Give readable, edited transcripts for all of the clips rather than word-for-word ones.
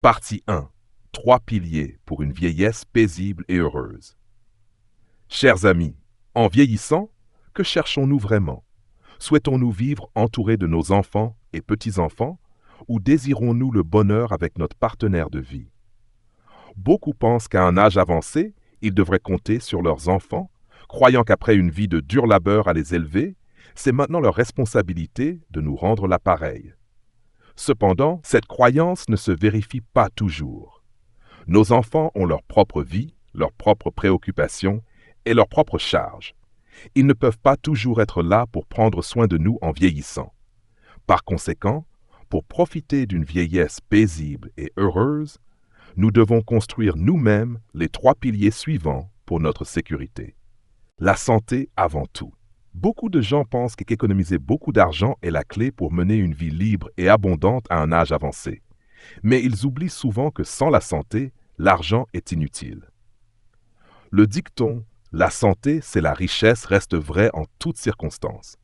Partie 1. 3 piliers pour une vieillesse paisible et heureuse. Chers amis, en vieillissant, que cherchons-nous vraiment? Souhaitons-nous vivre entourés de nos enfants et petits-enfants ou désirons-nous le bonheur avec notre partenaire de vie? Beaucoup pensent qu'à un âge avancé, ils devraient compter sur leurs enfants, croyant qu'après une vie de dur labeur à les élever, c'est maintenant leur responsabilité de nous rendre l'appareil. Cependant, cette croyance ne se vérifie pas toujours. Nos enfants ont leur propre vie, leurs propres préoccupations et leurs propres charges. Ils ne peuvent pas toujours être là pour prendre soin de nous en vieillissant. Par conséquent, pour profiter d'une vieillesse paisible et heureuse, nous devons construire nous-mêmes les 3 piliers suivants pour notre sécurité. La santé avant tout. Beaucoup de gens pensent qu'économiser beaucoup d'argent est la clé pour mener une vie libre et abondante à un âge avancé. Mais ils oublient souvent que sans la santé, l'argent est inutile. Le dicton « la santé, c'est la richesse » reste vrai en toutes circonstances.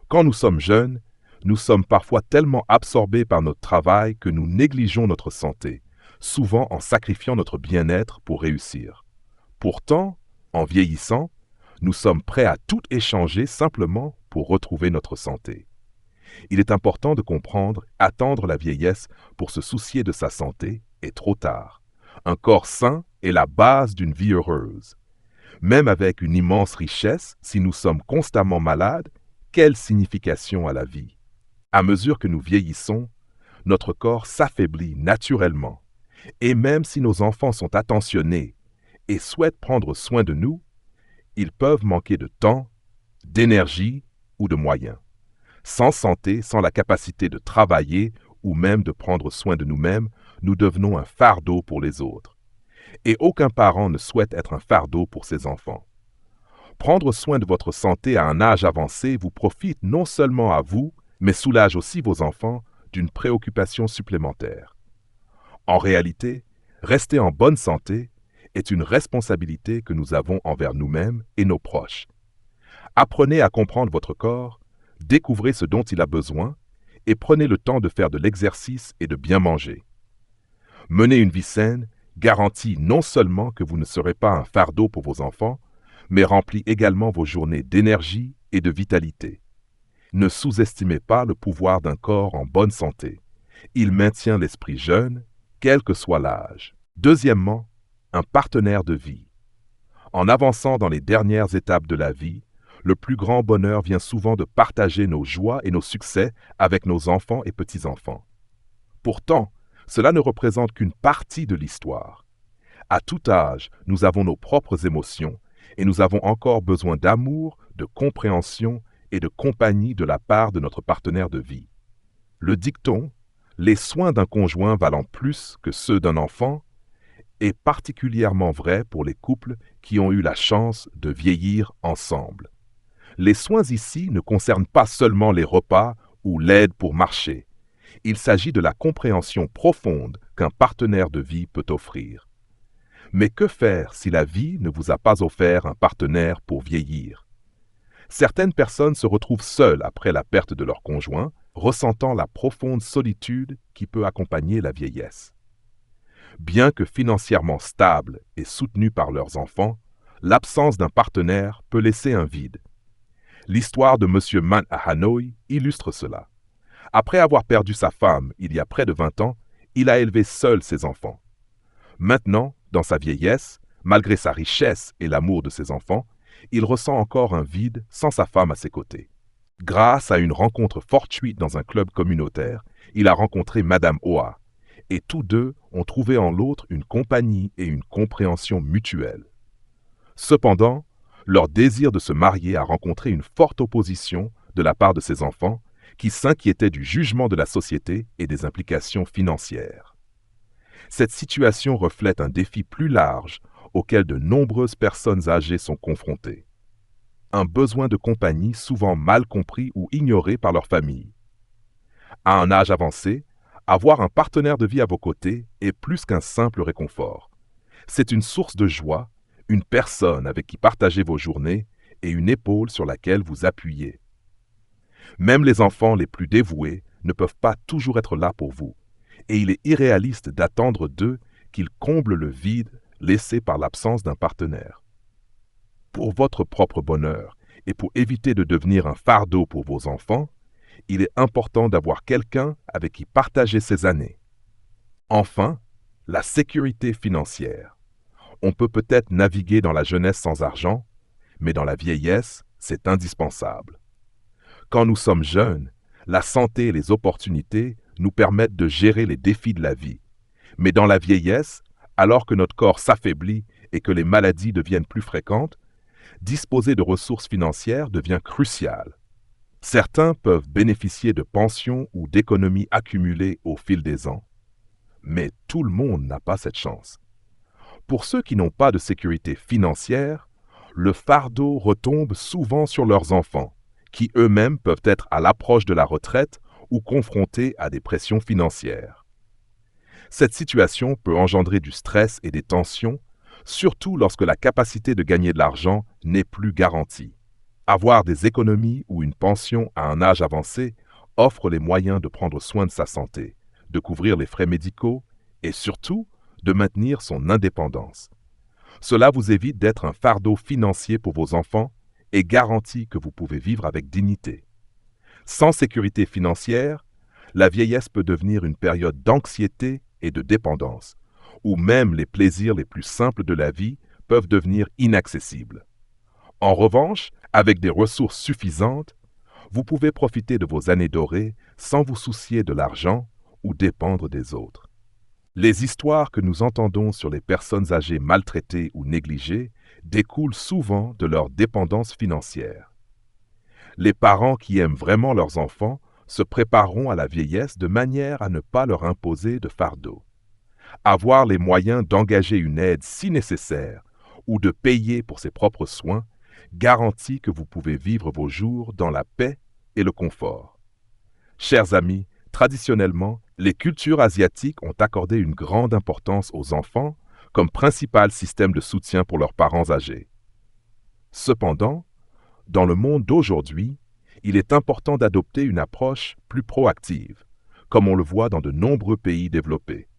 Quand nous sommes jeunes, nous sommes parfois tellement absorbés par notre travail que nous négligeons notre santé, souvent en sacrifiant notre bien-être pour réussir. Pourtant, en vieillissant, nous sommes prêts à tout échanger simplement pour retrouver notre santé. Il est important de comprendre, attendre la vieillesse pour se soucier de sa santé est trop tard. Un corps sain est la base d'une vie heureuse. Même avec une immense richesse, si nous sommes constamment malades, quelle signification à la vie? À mesure que nous vieillissons, notre corps s'affaiblit naturellement. Et même si nos enfants sont attentionnés et souhaitent prendre soin de nous, ils peuvent manquer de temps, d'énergie ou de moyens. Sans santé, sans la capacité de travailler ou même de prendre soin de nous-mêmes, nous devenons un fardeau pour les autres. Et aucun parent ne souhaite être un fardeau pour ses enfants. Prendre soin de votre santé à un âge avancé vous profite non seulement à vous, mais soulage aussi vos enfants d'une préoccupation supplémentaire. En réalité, rester en bonne santé est une responsabilité que nous avons envers nous-mêmes et nos proches. Apprenez à comprendre votre corps, découvrez ce dont il a besoin et prenez le temps de faire de l'exercice et de bien manger. Mener une vie saine garantit non seulement que vous ne serez pas un fardeau pour vos enfants, mais remplit également vos journées d'énergie et de vitalité. Ne sous-estimez pas le pouvoir d'un corps en bonne santé. Il maintient l'esprit jeune, quel que soit l'âge. Deuxièmement, un partenaire de vie. En avançant dans les dernières étapes de la vie, le plus grand bonheur vient souvent de partager nos joies et nos succès avec nos enfants et petits-enfants. Pourtant, cela ne représente qu'une partie de l'histoire. À tout âge, nous avons nos propres émotions et nous avons encore besoin d'amour, de compréhension et de compagnie de la part de notre partenaire de vie. Le dicton « les soins d'un conjoint valant plus que ceux d'un enfant » est particulièrement vrai pour les couples qui ont eu la chance de vieillir ensemble. Les soins ici ne concernent pas seulement les repas ou l'aide pour marcher. Il s'agit de la compréhension profonde qu'un partenaire de vie peut offrir. Mais que faire si la vie ne vous a pas offert un partenaire pour vieillir? Certaines personnes se retrouvent seules après la perte de leur conjoint, ressentant la profonde solitude qui peut accompagner la vieillesse. Bien que financièrement stables et soutenus par leurs enfants, l'absence d'un partenaire peut laisser un vide. L'histoire de M. Mann à Hanoï illustre cela. Après avoir perdu sa femme il y a près de 20 ans, il a élevé seul ses enfants. Maintenant, dans sa vieillesse, malgré sa richesse et l'amour de ses enfants, il ressent encore un vide sans sa femme à ses côtés. Grâce à une rencontre fortuite dans un club communautaire, il a rencontré Madame Oa, et tous deux ont trouvé en l'autre une compagnie et une compréhension mutuelle. Cependant, leur désir de se marier a rencontré une forte opposition de la part de ses enfants, qui s'inquiétaient du jugement de la société et des implications financières. Cette situation reflète un défi plus large auquel de nombreuses personnes âgées sont confrontées. Un besoin de compagnie souvent mal compris ou ignoré par leur famille. À un âge avancé, avoir un partenaire de vie à vos côtés est plus qu'un simple réconfort. C'est une source de joie, une personne avec qui partager vos journées et une épaule sur laquelle vous appuyer. Même les enfants les plus dévoués ne peuvent pas toujours être là pour vous. et il est irréaliste d'attendre d'eux qu'ils comblent le vide laissé par l'absence d'un partenaire. Pour votre propre bonheur et pour éviter de devenir un fardeau pour vos enfants, il est important d'avoir quelqu'un avec qui partager ces années. Enfin, la sécurité financière. On peut peut-être naviguer dans la jeunesse sans argent, mais dans la vieillesse, c'est indispensable. Quand nous sommes jeunes, la santé et les opportunités nous permettent de gérer les défis de la vie. Mais dans la vieillesse, alors que notre corps s'affaiblit et que les maladies deviennent plus fréquentes, disposer de ressources financières devient crucial. Certains peuvent bénéficier de pensions ou d'économies accumulées au fil des ans. Mais tout le monde n'a pas cette chance. Pour ceux qui n'ont pas de sécurité financière, le fardeau retombe souvent sur leurs enfants, qui eux-mêmes peuvent être à l'approche de la retraite ou confrontés à des pressions financières. Cette situation peut engendrer du stress et des tensions, surtout lorsque la capacité de gagner de l'argent n'est plus garantie. Avoir des économies ou une pension à un âge avancé offre les moyens de prendre soin de sa santé, de couvrir les frais médicaux et surtout de maintenir son indépendance. Cela vous évite d'être un fardeau financier pour vos enfants et garantit que vous pouvez vivre avec dignité. Sans sécurité financière, la vieillesse peut devenir une période d'anxiété et de dépendance, où même les plaisirs les plus simples de la vie peuvent devenir inaccessibles. En revanche, avec des ressources suffisantes, vous pouvez profiter de vos années dorées sans vous soucier de l'argent ou dépendre des autres. Les histoires que nous entendons sur les personnes âgées maltraitées ou négligées découlent souvent de leur dépendance financière. Les parents qui aiment vraiment leurs enfants se prépareront à la vieillesse de manière à ne pas leur imposer de fardeau. Avoir les moyens d'engager une aide si nécessaire ou de payer pour ses propres soins garantit que vous pouvez vivre vos jours dans la paix et le confort. Chers amis, traditionnellement, les cultures asiatiques ont accordé une grande importance aux enfants comme principal système de soutien pour leurs parents âgés. Cependant, dans le monde d'aujourd'hui, il est important d'adopter une approche plus proactive, comme on le voit dans de nombreux pays développés.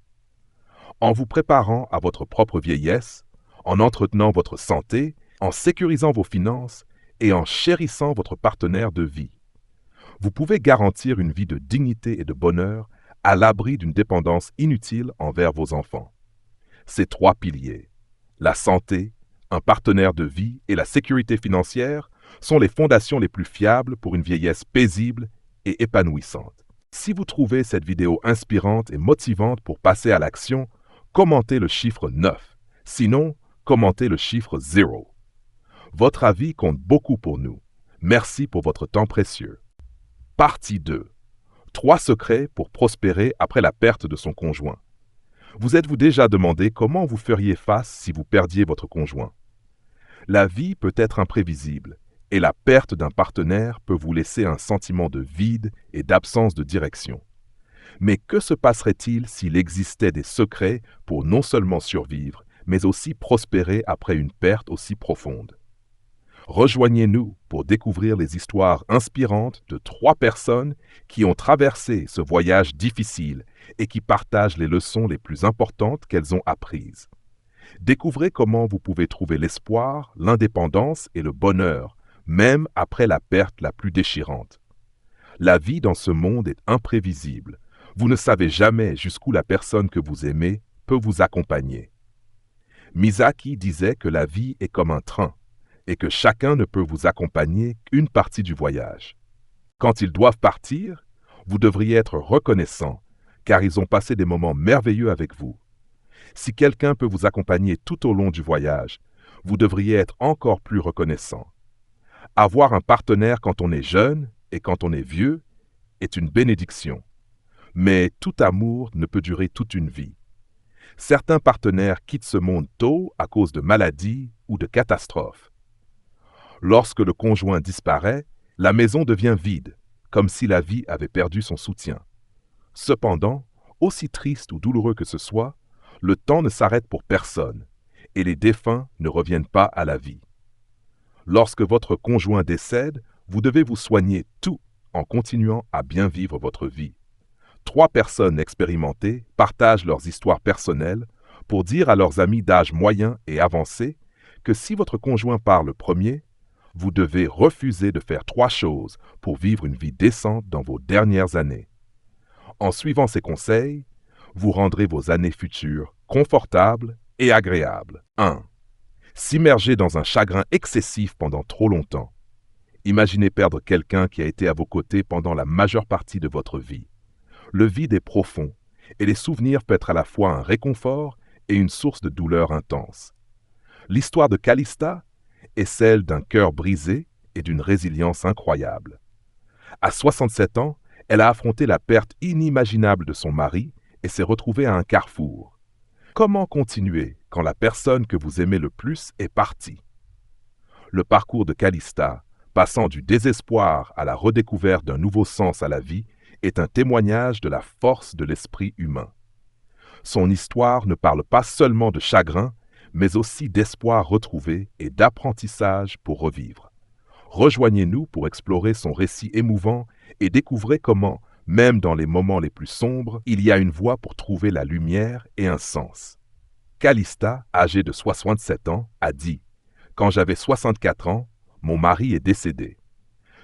En vous préparant à votre propre vieillesse, en entretenant votre santé, en sécurisant vos finances et en chérissant votre partenaire de vie, vous pouvez garantir une vie de dignité et de bonheur à l'abri d'une dépendance inutile envers vos enfants. Ces trois piliers, la santé, un partenaire de vie et la sécurité financière, sont les fondations les plus fiables pour une vieillesse paisible et épanouissante. Si vous trouvez cette vidéo inspirante et motivante pour passer à l'action, commentez le chiffre 9. Sinon, commentez le chiffre 0. Votre avis compte beaucoup pour nous. Merci pour votre temps précieux. Partie 2. 3 secrets pour prospérer après la perte de son conjoint. Vous êtes-vous déjà demandé comment vous feriez face si vous perdiez votre conjoint? La vie peut être imprévisible et la perte d'un partenaire peut vous laisser un sentiment de vide et d'absence de direction. Mais que se passerait-il s'il existait des secrets pour non seulement survivre, mais aussi prospérer après une perte aussi profonde? Rejoignez-nous pour découvrir les histoires inspirantes de 3 personnes qui ont traversé ce voyage difficile et qui partagent les leçons les plus importantes qu'elles ont apprises. Découvrez comment vous pouvez trouver l'espoir, l'indépendance et le bonheur, même après la perte la plus déchirante. La vie dans ce monde est imprévisible. Vous ne savez jamais jusqu'où la personne que vous aimez peut vous accompagner. Misaki disait que la vie est comme un train et que chacun ne peut vous accompagner qu'une partie du voyage. Quand ils doivent partir, vous devriez être reconnaissant, car ils ont passé des moments merveilleux avec vous. Si quelqu'un peut vous accompagner tout au long du voyage, vous devriez être encore plus reconnaissant. Avoir un partenaire quand on est jeune et quand on est vieux est une bénédiction. Mais tout amour ne peut durer toute une vie. Certains partenaires quittent ce monde tôt à cause de maladies ou de catastrophes. Lorsque le conjoint disparaît, la maison devient vide, comme si la vie avait perdu son soutien. Cependant, aussi triste ou douloureux que ce soit, le temps ne s'arrête pour personne, et les défunts ne reviennent pas à la vie. Lorsque votre conjoint décède, vous devez vous soigner tout en continuant à bien vivre votre vie. 3 personnes expérimentées partagent leurs histoires personnelles pour dire à leurs amis d'âge moyen et avancé que si votre conjoint part le premier, vous devez refuser de faire 3 choses pour vivre une vie décente dans vos dernières années. En suivant ces conseils, vous rendrez vos années futures confortables et agréables. 1. S'immerger dans un chagrin excessif pendant trop longtemps. Imaginez perdre quelqu'un qui a été à vos côtés pendant la majeure partie de votre vie. Le vide est profond et les souvenirs peuvent être à la fois un réconfort et une source de douleur intense. L'histoire de Calista est celle d'un cœur brisé et d'une résilience incroyable. À 67 ans, elle a affronté la perte inimaginable de son mari et s'est retrouvée à un carrefour. Comment continuer quand la personne que vous aimez le plus est partie? Le parcours de Calista, passant du désespoir à la redécouverte d'un nouveau sens à la vie, est un témoignage de la force de l'esprit humain. Son histoire ne parle pas seulement de chagrin, mais aussi d'espoir retrouvé et d'apprentissage pour revivre. Rejoignez-nous pour explorer son récit émouvant et découvrez comment, même dans les moments les plus sombres, il y a une voie pour trouver la lumière et un sens. Calista, âgée de 67 ans, a dit « Quand j'avais 64 ans, mon mari est décédé.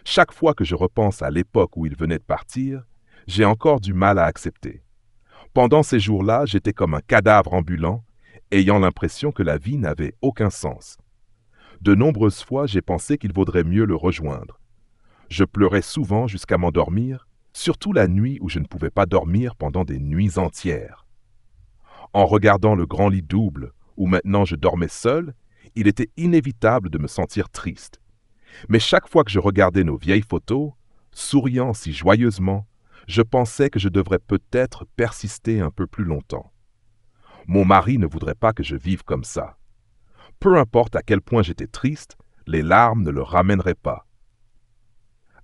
Chaque fois que je repense à l'époque où il venait de partir, j'ai encore du mal à accepter. Pendant ces jours-là, j'étais comme un cadavre ambulant, ayant l'impression que la vie n'avait aucun sens. De nombreuses fois, j'ai pensé qu'il vaudrait mieux le rejoindre. Je pleurais souvent jusqu'à m'endormir, surtout la nuit où je ne pouvais pas dormir pendant des nuits entières. En regardant le grand lit double, où maintenant je dormais seul, il était inévitable de me sentir triste. Mais chaque fois que je regardais nos vieilles photos, souriant si joyeusement, je pensais que je devrais peut-être persister un peu plus longtemps. Mon mari ne voudrait pas que je vive comme ça. Peu importe à quel point j'étais triste, les larmes ne le ramèneraient pas.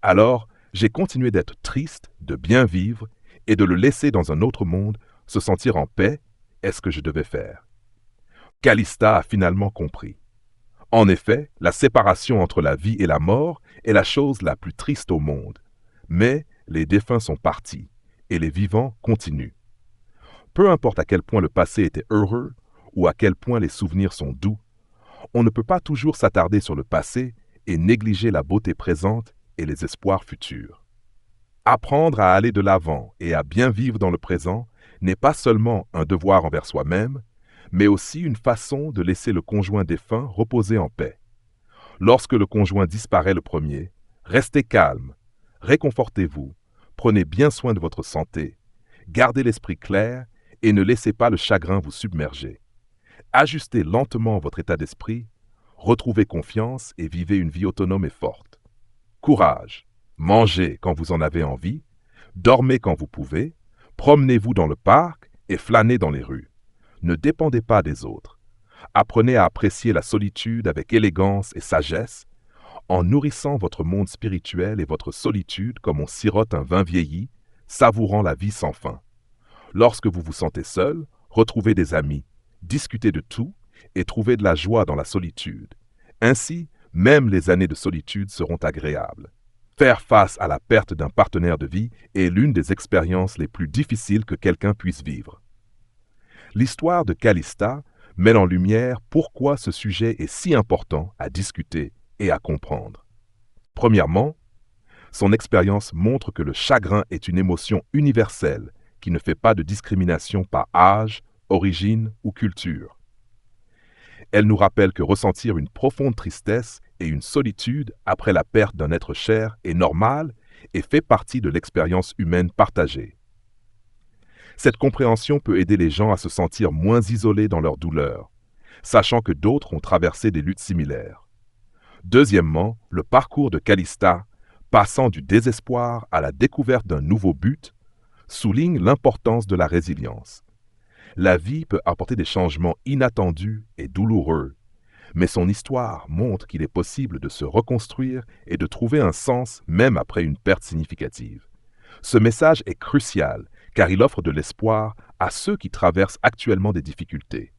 Alors, j'ai continué d'être triste, de bien vivre, et de le laisser dans un autre monde, se sentir en paix, est ce que je devais faire. Calista a finalement compris. En effet, la séparation entre la vie et la mort est la chose la plus triste au monde. Mais les défunts sont partis, et les vivants continuent. Peu importe à quel point le passé était heureux, ou à quel point les souvenirs sont doux, on ne peut pas toujours s'attarder sur le passé et négliger la beauté présente et les espoirs futurs. Apprendre à aller de l'avant et à bien vivre dans le présent n'est pas seulement un devoir envers soi-même, mais aussi une façon de laisser le conjoint défunt reposer en paix. Lorsque le conjoint disparaît le premier, restez calme, réconfortez-vous, prenez bien soin de votre santé, gardez l'esprit clair et ne laissez pas le chagrin vous submerger. Ajustez lentement votre état d'esprit, retrouvez confiance et vivez une vie autonome et forte. Courage, mangez quand vous en avez envie, dormez quand vous pouvez, promenez-vous dans le parc et flânez dans les rues. Ne dépendez pas des autres. Apprenez à apprécier la solitude avec élégance et sagesse, en nourrissant votre monde spirituel et votre solitude comme on sirote un vin vieilli, savourant la vie sans fin. Lorsque vous vous sentez seul, retrouvez des amis, discutez de tout et trouvez de la joie dans la solitude. Ainsi, même les années de solitude seront agréables. Faire face à la perte d'un partenaire de vie est l'une des expériences les plus difficiles que quelqu'un puisse vivre. L'histoire de Calista met en lumière pourquoi ce sujet est si important à discuter et à comprendre. Premièrement, son expérience montre que le chagrin est une émotion universelle qui ne fait pas de discrimination par âge, origine ou culture. Elle nous rappelle que ressentir une profonde tristesse et une solitude après la perte d'un être cher est normal et fait partie de l'expérience humaine partagée. Cette compréhension peut aider les gens à se sentir moins isolés dans leur douleur, sachant que d'autres ont traversé des luttes similaires. Deuxièmement, le parcours de Calista, passant du désespoir à la découverte d'un nouveau but, souligne l'importance de la résilience. La vie peut apporter des changements inattendus et douloureux, mais son histoire montre qu'il est possible de se reconstruire et de trouver un sens même après une perte significative. Ce message est crucial car il offre de l'espoir à ceux qui traversent actuellement des difficultés.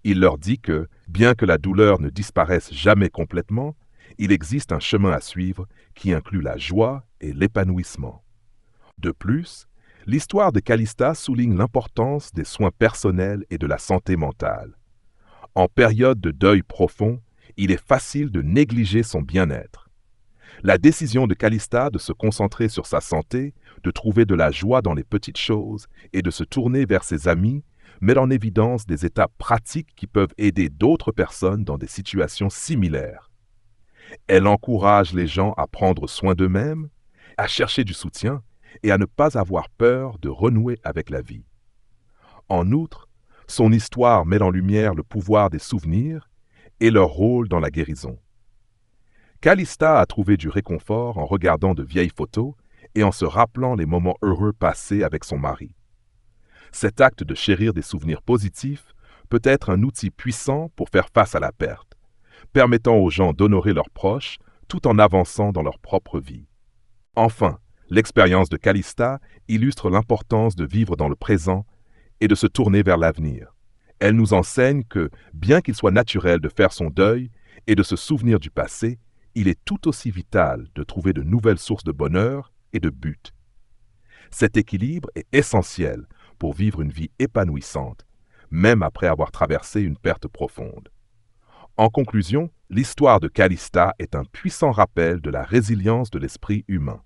Il leur dit que, bien que la douleur ne disparaisse jamais complètement, il existe un chemin à suivre qui inclut la joie et l'épanouissement. De plus, L'histoire de Calista souligne l'importance des soins personnels et de la santé mentale. En période de deuil profond, il est facile de négliger son bien-être. La décision de Calista de se concentrer sur sa santé, de trouver de la joie dans les petites choses et de se tourner vers ses amis met en évidence des étapes pratiques qui peuvent aider d'autres personnes dans des situations similaires. Elle encourage les gens à prendre soin d'eux-mêmes, à chercher du soutien et à ne pas avoir peur de renouer avec la vie. En outre, son histoire met en lumière le pouvoir des souvenirs et leur rôle dans la guérison. Calista a trouvé du réconfort en regardant de vieilles photos et en se rappelant les moments heureux passés avec son mari. Cet acte de chérir des souvenirs positifs peut être un outil puissant pour faire face à la perte, permettant aux gens d'honorer leurs proches tout en avançant dans leur propre vie. Enfin, l'expérience de Calista illustre l'importance de vivre dans le présent et de se tourner vers l'avenir. Elle nous enseigne que, bien qu'il soit naturel de faire son deuil et de se souvenir du passé, il est tout aussi vital de trouver de nouvelles sources de bonheur et de but. Cet équilibre est essentiel pour vivre une vie épanouissante, même après avoir traversé une perte profonde. En conclusion, l'histoire de Calista est un puissant rappel de la résilience de l'esprit humain.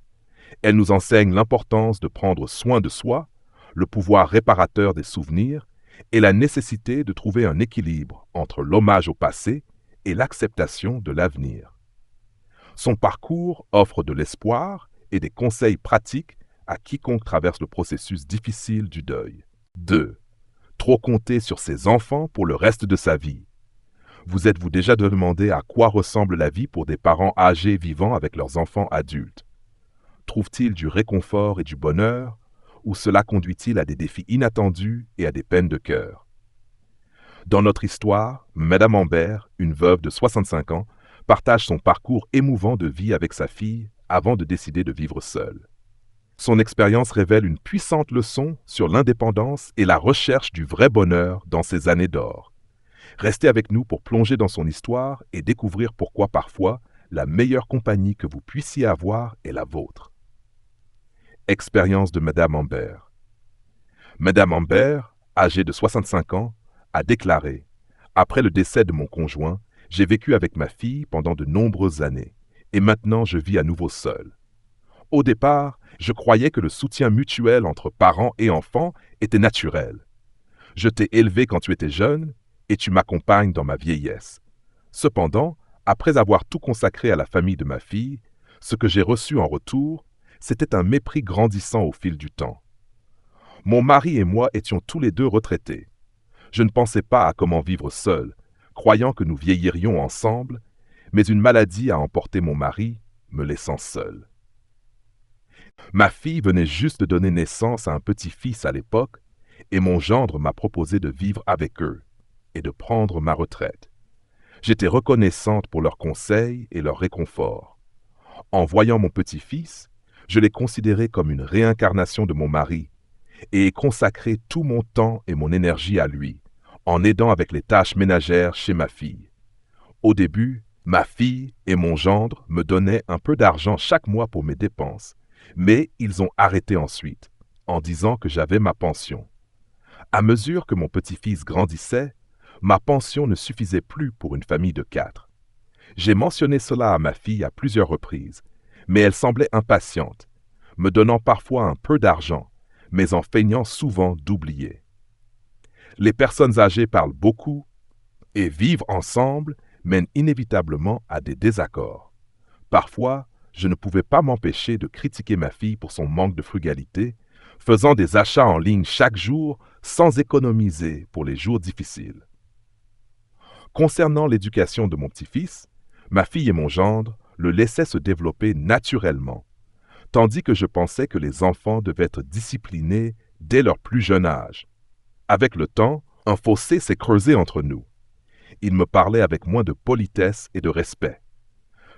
Elle nous enseigne l'importance de prendre soin de soi, le pouvoir réparateur des souvenirs et la nécessité de trouver un équilibre entre l'hommage au passé et l'acceptation de l'avenir. Son parcours offre de l'espoir et des conseils pratiques à quiconque traverse le processus difficile du deuil. 2. Trop compter sur ses enfants pour le reste de sa vie. Vous êtes-vous déjà demandé à quoi ressemble la vie pour des parents âgés vivant avec leurs enfants adultes? Trouvent-ils du réconfort et du bonheur, ou cela conduit-il à des défis inattendus et à des peines de cœur? Dans notre histoire, Madame Ambert, une veuve de 65 ans, partage son parcours émouvant de vie avec sa fille avant de décider de vivre seule. Son expérience révèle une puissante leçon sur l'indépendance et la recherche du vrai bonheur dans ces années d'or. Restez avec nous pour plonger dans son histoire et découvrir pourquoi parfois la meilleure compagnie que vous puissiez avoir est la vôtre. Expérience de Madame Ambert. Madame Ambert, âgée de 65 ans, a déclaré « Après le décès de mon conjoint, j'ai vécu avec ma fille pendant de nombreuses années, et maintenant je vis à nouveau seule. Au départ, je croyais que le soutien mutuel entre parents et enfants était naturel. Je t'ai élevé quand tu étais jeune, et tu m'accompagnes dans ma vieillesse. Cependant, après avoir tout consacré à la famille de ma fille, ce que j'ai reçu en retour, c'était un mépris grandissant au fil du temps. Mon mari et moi étions tous les deux retraités. Je ne pensais pas à comment vivre seul, croyant que nous vieillirions ensemble, mais une maladie a emporté mon mari, me laissant seul. Ma fille venait juste de donner naissance à un petit-fils à l'époque, et mon gendre m'a proposé de vivre avec eux et de prendre ma retraite. J'étais reconnaissante pour leurs conseils et leur réconfort. En voyant mon petit-fils, je l'ai considéré comme une réincarnation de mon mari et ai consacré tout mon temps et mon énergie à lui, en aidant avec les tâches ménagères chez ma fille. Au début, ma fille et mon gendre me donnaient un peu d'argent chaque mois pour mes dépenses, mais ils ont arrêté ensuite, en disant que j'avais ma pension. À mesure que mon petit-fils grandissait, ma pension ne suffisait plus pour une famille de 4. J'ai mentionné cela à ma fille à plusieurs reprises, mais elle semblait impatiente, me donnant parfois un peu d'argent, mais en feignant souvent d'oublier. Les personnes âgées parlent beaucoup et vivre ensemble mène inévitablement à des désaccords. Parfois, je ne pouvais pas m'empêcher de critiquer ma fille pour son manque de frugalité, faisant des achats en ligne chaque jour sans économiser pour les jours difficiles. Concernant l'éducation de mon petit-fils, ma fille et mon gendre le laissaient se développer naturellement, tandis que je pensais que les enfants devaient être disciplinés dès leur plus jeune âge. Avec le temps, un fossé s'est creusé entre nous. Il me parlait avec moins de politesse et de respect.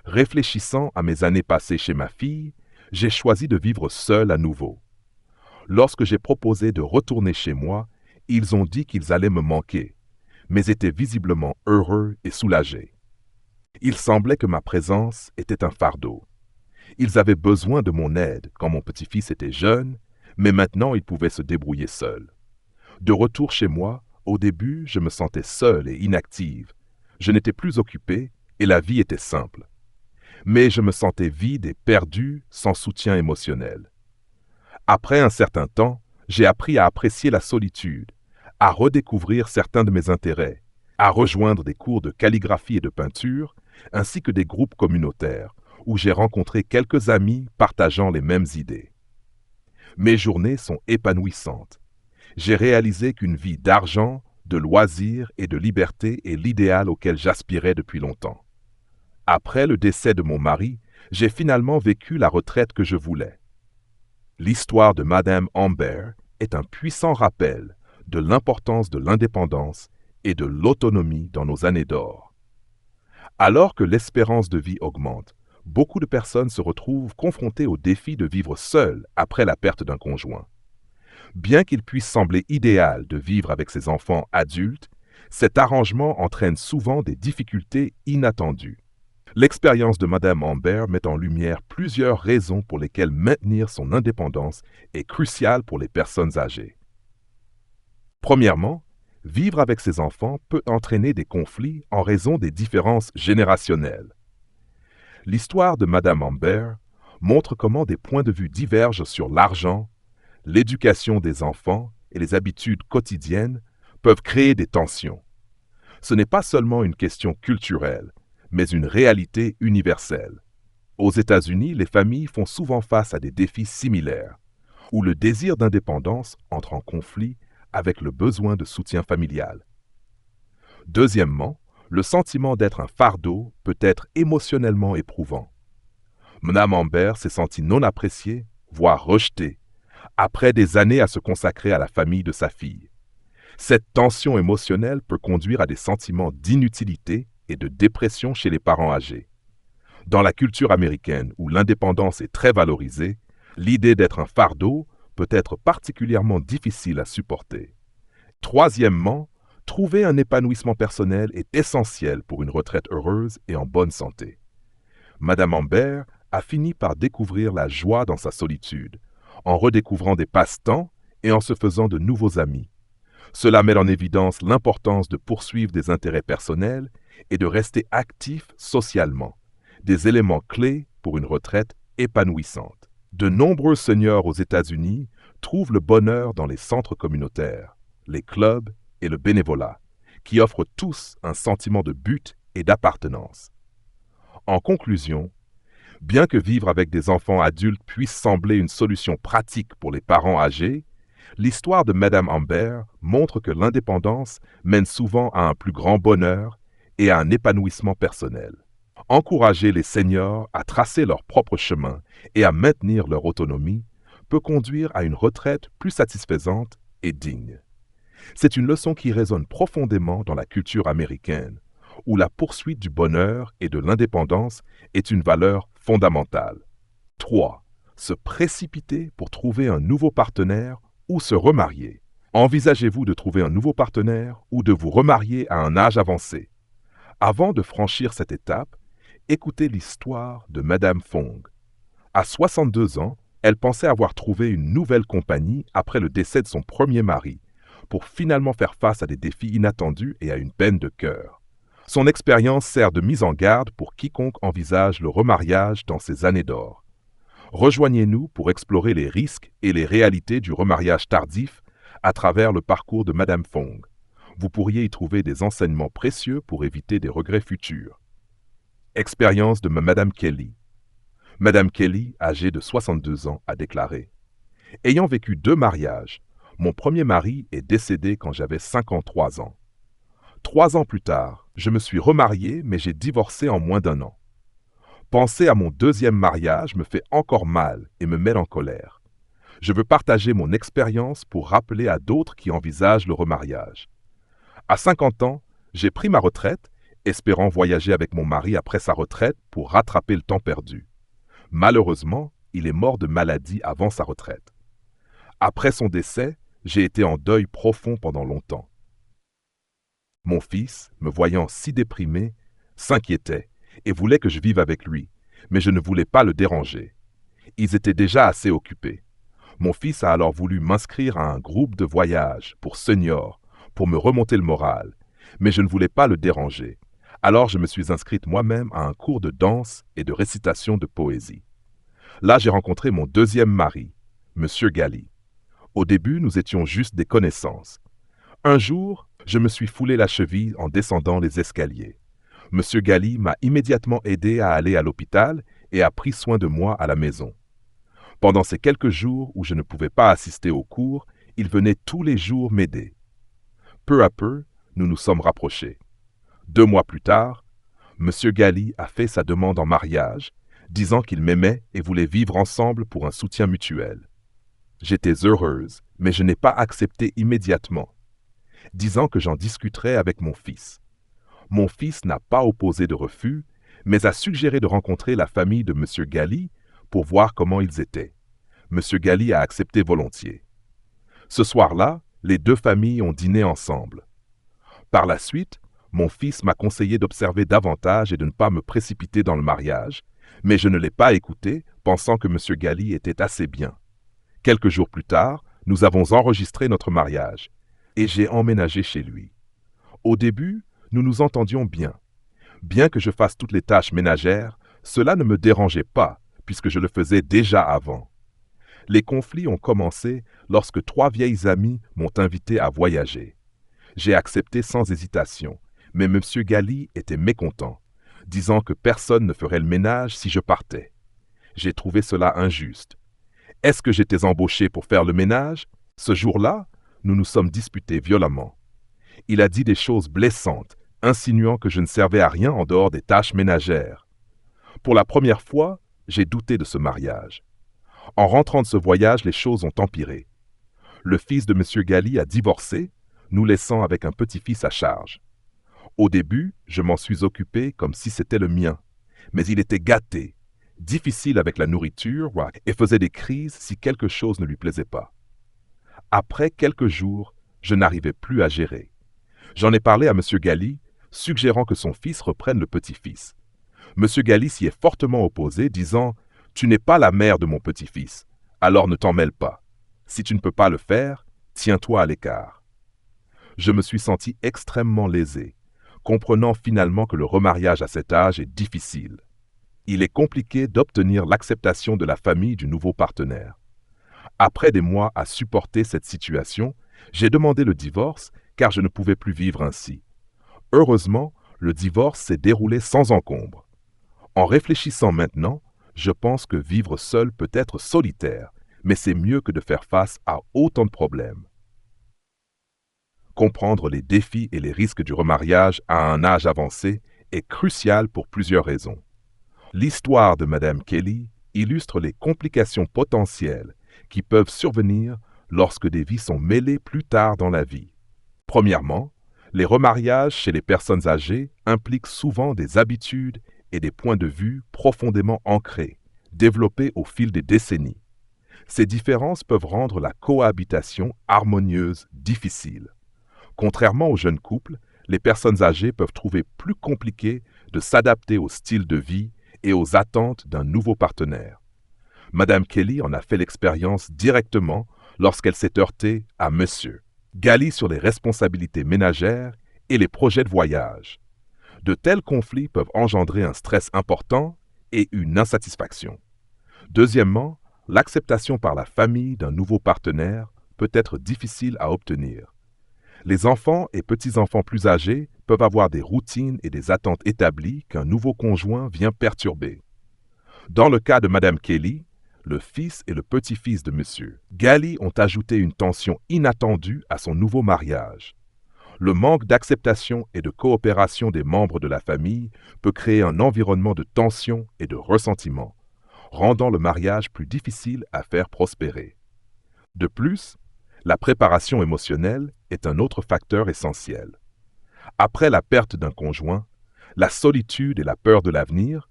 Réfléchissant à mes années passées chez ma fille, j'ai choisi de vivre seul à nouveau. Lorsque j'ai proposé de retourner chez moi, ils ont dit qu'ils allaient me manquer, mais étaient visiblement heureux et soulagés. Il semblait que ma présence était un fardeau. Ils avaient besoin de mon aide quand mon petit-fils était jeune, Mais maintenant, il pouvait se débrouiller seul. De retour chez moi, au début, je me sentais seule et inactive. Je n'étais plus occupée et la vie était simple. Mais je me sentais vide et perdu, sans soutien émotionnel. Après un certain temps, j'ai appris à apprécier la solitude, à redécouvrir certains de mes intérêts, à rejoindre des cours de calligraphie et de peinture, ainsi que des groupes communautaires, où j'ai rencontré quelques amis partageant les mêmes idées. Mes journées sont épanouissantes. J'ai réalisé qu'une vie d'argent, de loisirs et de liberté est l'idéal auquel j'aspirais depuis longtemps. Après le décès de mon mari, j'ai finalement vécu la retraite que je voulais. L'histoire de Madame Amber est un puissant rappel de l'importance de l'indépendance et de l'autonomie dans nos années d'or. Alors que l'espérance de vie augmente, beaucoup de personnes se retrouvent confrontées au défi de vivre seules après la perte d'un conjoint. Bien qu'il puisse sembler idéal de vivre avec ses enfants adultes, cet arrangement entraîne souvent des difficultés inattendues. L'expérience de Madame Amber met en lumière plusieurs raisons pour lesquelles maintenir son indépendance est crucial pour les personnes âgées. Premièrement, vivre avec ses enfants peut entraîner des conflits en raison des différences générationnelles. L'histoire de Madame Amber montre comment des points de vue divergent sur l'argent, l'éducation des enfants et les habitudes quotidiennes peuvent créer des tensions. Ce n'est pas seulement une question culturelle, mais une réalité universelle. Aux États-Unis, les familles font souvent face à des défis similaires, où le désir d'indépendance entre en conflit avec le besoin de soutien familial. Deuxièmement, le sentiment d'être un fardeau peut être émotionnellement éprouvant. Madame Amber s'est sentie non appréciée, voire rejetée, après des années à se consacrer à la famille de sa fille. Cette tension émotionnelle peut conduire à des sentiments d'inutilité et de dépression chez les parents âgés. Dans la culture américaine où l'indépendance est très valorisée, l'idée d'être un fardeau peut être particulièrement difficile à supporter. Troisièmement, trouver un épanouissement personnel est essentiel pour une retraite heureuse et en bonne santé. Madame Amber a fini par découvrir la joie dans sa solitude, en redécouvrant des passe-temps et en se faisant de nouveaux amis. Cela met en évidence l'importance de poursuivre des intérêts personnels et de rester actif socialement, des éléments clés pour une retraite épanouissante. De nombreux seniors aux États-Unis trouvent le bonheur dans les centres communautaires, les clubs et le bénévolat, qui offrent tous un sentiment de but et d'appartenance. En conclusion, bien que vivre avec des enfants adultes puisse sembler une solution pratique pour les parents âgés, l'histoire de Madame Amber montre que l'indépendance mène souvent à un plus grand bonheur et à un épanouissement personnel. Encourager les seniors à tracer leur propre chemin et à maintenir leur autonomie peut conduire à une retraite plus satisfaisante et digne. C'est une leçon qui résonne profondément dans la culture américaine, où la poursuite du bonheur et de l'indépendance est une valeur fondamentale. 3. Se précipiter pour trouver un nouveau partenaire ou se remarier. Envisagez-vous de trouver un nouveau partenaire ou de vous remarier à un âge avancé? Avant de franchir cette étape, écoutez l'histoire de Madame Fong. À 62 ans, elle pensait avoir trouvé une nouvelle compagnie après le décès de son premier mari, pour finalement faire face à des défis inattendus et à une peine de cœur. Son expérience sert de mise en garde pour quiconque envisage le remariage dans ces années d'or. Rejoignez-nous pour explorer les risques et les réalités du remariage tardif à travers le parcours de Madame Fong. Vous pourriez y trouver des enseignements précieux pour éviter des regrets futurs. Expérience de Madame Kelly. Madame Kelly, âgée de 62 ans, a déclaré « Ayant vécu 2 mariages, mon premier mari est décédé quand j'avais 53 ans. 3 ans plus tard, je me suis remariée, mais j'ai divorcé en moins d'1 an. Penser à mon 2e mariage me fait encore mal et me met en colère. Je veux partager mon expérience pour rappeler à d'autres qui envisagent le remariage. À 50 ans, j'ai pris ma retraite, espérant voyager avec mon mari après sa retraite pour rattraper le temps perdu. Malheureusement, il est mort de maladie avant sa retraite. Après son décès, j'ai été en deuil profond pendant longtemps. Mon fils, me voyant si déprimé, s'inquiétait et voulait que je vive avec lui, mais je ne voulais pas le déranger. Ils étaient déjà assez occupés. Mon fils a alors voulu m'inscrire à un groupe de voyage pour seniors, pour me remonter le moral, mais je ne voulais pas le déranger. Alors je me suis inscrite moi-même à un cours de danse et de récitation de poésie. Là, j'ai rencontré mon deuxième mari, Monsieur Gali. Au début, nous étions juste des connaissances. Un jour, je me suis foulé la cheville en descendant les escaliers. Monsieur Gali m'a immédiatement aidé à aller à l'hôpital et a pris soin de moi à la maison. Pendant ces quelques jours où je ne pouvais pas assister aux cours, il venait tous les jours m'aider. Peu à peu, nous nous sommes rapprochés. 2 mois plus tard, Monsieur Gali a fait sa demande en mariage, disant qu'il m'aimait et voulait vivre ensemble pour un soutien mutuel. J'étais heureuse, mais je n'ai pas accepté immédiatement, disant que j'en discuterais avec mon fils. Mon fils n'a pas opposé de refus, mais a suggéré de rencontrer la famille de Monsieur Gali pour voir comment ils étaient. Monsieur Gali a accepté volontiers. Ce soir-là, les 2 familles ont dîné ensemble. Par la suite, mon fils m'a conseillé d'observer davantage et de ne pas me précipiter dans le mariage, mais je ne l'ai pas écouté, pensant que Monsieur Gali était assez bien. Quelques jours plus tard, nous avons enregistré notre mariage, et j'ai emménagé chez lui. Au début, nous nous entendions bien. Bien que je fasse toutes les tâches ménagères, cela ne me dérangeait pas, puisque je le faisais déjà avant. Les conflits ont commencé lorsque 3 vieilles amies m'ont invité à voyager. J'ai accepté sans hésitation, mais M. Gali était mécontent, disant que personne ne ferait le ménage si je partais. J'ai trouvé cela injuste. Est-ce que j'étais embauché pour faire le ménage? Ce jour-là, nous nous sommes disputés violemment. Il a dit des choses blessantes, insinuant que je ne servais à rien en dehors des tâches ménagères. Pour la première fois, j'ai douté de ce mariage. En rentrant de ce voyage, les choses ont empiré. Le fils de M. Gali a divorcé, nous laissant avec un petit-fils à charge. Au début, je m'en suis occupé comme si c'était le mien, mais il était gâté, difficile avec la nourriture et faisait des crises si quelque chose ne lui plaisait pas. Après quelques jours, je n'arrivais plus à gérer. J'en ai parlé à M. Gali, suggérant que son fils reprenne le petit-fils. M. Gali s'y est fortement opposé, disant « Tu n'es pas la mère de mon petit-fils, alors ne t'en mêle pas. Si tu ne peux pas le faire, tiens-toi à l'écart. » Je me suis senti extrêmement lésé, comprenant finalement que le remariage à cet âge est difficile. Il est compliqué d'obtenir l'acceptation de la famille du nouveau partenaire. Après des mois à supporter cette situation, j'ai demandé le divorce car je ne pouvais plus vivre ainsi. Heureusement, le divorce s'est déroulé sans encombre. En réfléchissant maintenant, je pense que vivre seul peut être solitaire, mais c'est mieux que de faire face à autant de problèmes. Comprendre les défis et les risques du remariage à un âge avancé est crucial pour plusieurs raisons. L'histoire de Mme Kelly illustre les complications potentielles qui peuvent survenir lorsque des vies sont mêlées plus tard dans la vie. Premièrement, les remariages chez les personnes âgées impliquent souvent des habitudes et des points de vue profondément ancrés, développés au fil des décennies. Ces différences peuvent rendre la cohabitation harmonieuse difficile. Contrairement aux jeunes couples, les personnes âgées peuvent trouver plus compliqué de s'adapter au style de vie et aux attentes d'un nouveau partenaire. Madame Kelly en a fait l'expérience directement lorsqu'elle s'est heurtée à Monsieur Gali sur les responsabilités ménagères et les projets de voyage. De tels conflits peuvent engendrer un stress important et une insatisfaction. Deuxièmement, l'acceptation par la famille d'un nouveau partenaire peut être difficile à obtenir. Les enfants et petits-enfants plus âgés peuvent avoir des routines et des attentes établies qu'un nouveau conjoint vient perturber. Dans le cas de Madame Kelly, le fils et le petit-fils de Monsieur Gali ont ajouté une tension inattendue à son nouveau mariage. Le manque d'acceptation et de coopération des membres de la famille peut créer un environnement de tension et de ressentiment, rendant le mariage plus difficile à faire prospérer. De plus, la préparation émotionnelle est un autre facteur essentiel. Après la perte d'un conjoint, la solitude et la peur de l'avenir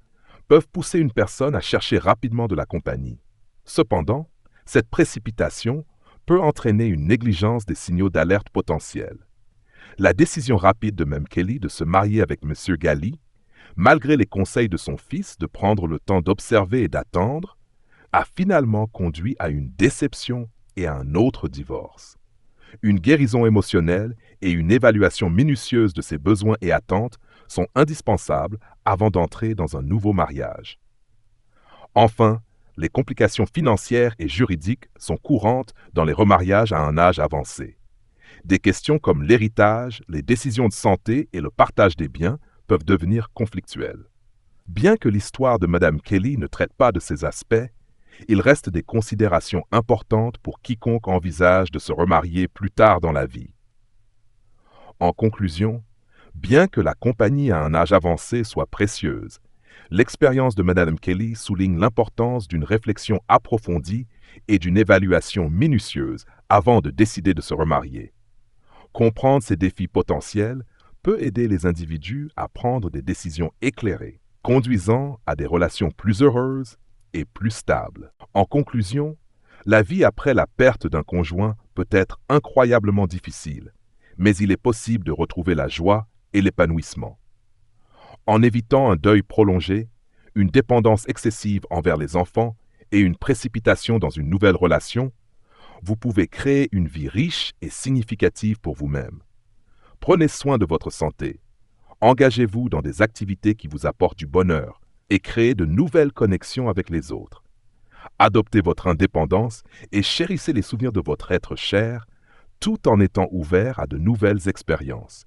peuvent pousser une personne à chercher rapidement de la compagnie. Cependant, cette précipitation peut entraîner une négligence des signaux d'alerte potentiels. La décision rapide de Mme Kelly de se marier avec M. Gali, malgré les conseils de son fils de prendre le temps d'observer et d'attendre, a finalement conduit à une déception et à un autre divorce. Une guérison émotionnelle et une évaluation minutieuse de ses besoins et attentes sont indispensables avant d'entrer dans un nouveau mariage. Enfin, les complications financières et juridiques sont courantes dans les remariages à un âge avancé. Des questions comme l'héritage, les décisions de santé et le partage des biens peuvent devenir conflictuelles. Bien que l'histoire de Mme Kelly ne traite pas de ces aspects, il reste des considérations importantes pour quiconque envisage de se remarier plus tard dans la vie. En conclusion, bien que la compagnie à un âge avancé soit précieuse, l'expérience de Mme Kelly souligne l'importance d'une réflexion approfondie et d'une évaluation minutieuse avant de décider de se remarier. Comprendre ces défis potentiels peut aider les individus à prendre des décisions éclairées, conduisant à des relations plus heureuses et plus stables. En conclusion, la vie après la perte d'un conjoint peut être incroyablement difficile, mais il est possible de retrouver la joie et l'épanouissement. En évitant un deuil prolongé, une dépendance excessive envers les enfants et une précipitation dans une nouvelle relation, vous pouvez créer une vie riche et significative pour vous-même. Prenez soin de votre santé. Engagez-vous dans des activités qui vous apportent du bonheur et créez de nouvelles connexions avec les autres. Adoptez votre indépendance et chérissez les souvenirs de votre être cher, tout en étant ouvert à de nouvelles expériences.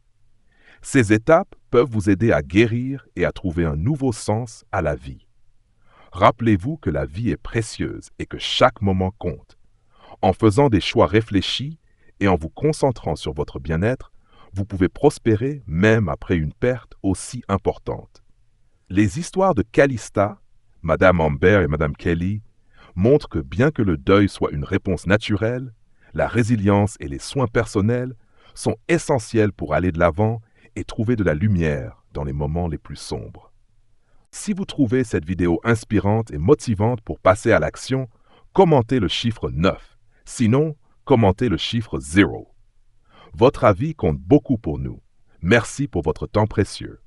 Ces étapes peuvent vous aider à guérir et à trouver un nouveau sens à la vie. Rappelez-vous que la vie est précieuse et que chaque moment compte. En faisant des choix réfléchis et en vous concentrant sur votre bien-être, vous pouvez prospérer même après une perte aussi importante. Les histoires de Calista, Madame Amber et Madame Kelly, montrent que bien que le deuil soit une réponse naturelle, la résilience et les soins personnels sont essentiels pour aller de l'avant et trouver de la lumière dans les moments les plus sombres. Si vous trouvez cette vidéo inspirante et motivante pour passer à l'action, commentez le chiffre 9. Sinon, commentez le chiffre 0. Votre avis compte beaucoup pour nous. Merci pour votre temps précieux.